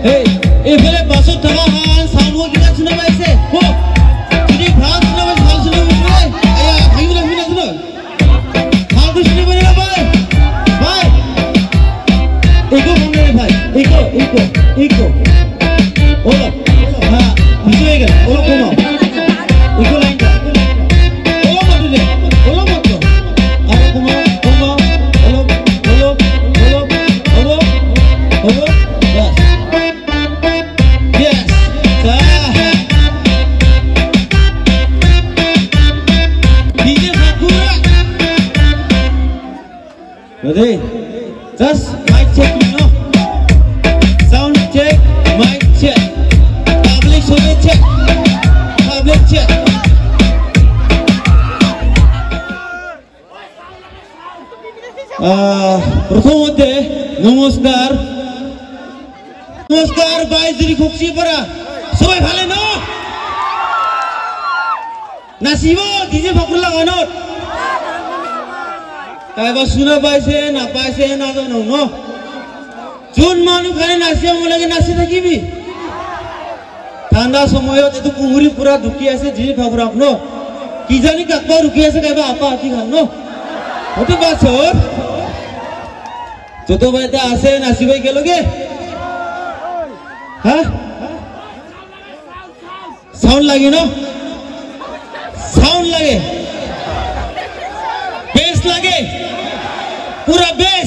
এই এইফালে বাছত থকা চাউণ্ড কিমান শুনা পাইছে যদি ভাল শুনা পাইছে ভাল শুনা পাইছে এয়া থাকিব লাগবি না শুনো ভালকৈ শুনিব না ভাই ভাই ইকো শুনে ভাই ইকো ইকো ইকো অলপ হ্যাঁ বুঝে হয়ে গেল অলপ কমাও ইকো লাইনটা অলপ মাত্র দে অলপ মাত্র আরো কমাও কমাও অলপ অলপ অলপ অলপ অলপ বাস yes DJ Sakura ready just mic check you know sound check mic check public sound check public check প্রথমতে নমস্কার নমস্কার বাইজুরি খুকসি পরা সবাই ভালো না নাচিব ডিজে ফাকুলা গানত কাইবা শুনা পাইছে না পাইছে না জানো ন যোন মানুহ খালি নাচিব লাগে নাচি থাকিবি ঠাণ্ডা সময়ত এইটো পুহুৰী পুৰা ঢুকি আছে ডিজে ফাকুৰাক ন কিজানি কাকবা ৰুকি আছে কাইবা আপা আতি খাল ন হয়তো বাছত যত বাইতে আছে নাচিব একেলগে হ্যাঁ সাউন্ড লাগে না সাউন্ড লাগে বেস লাগে পুরা বেস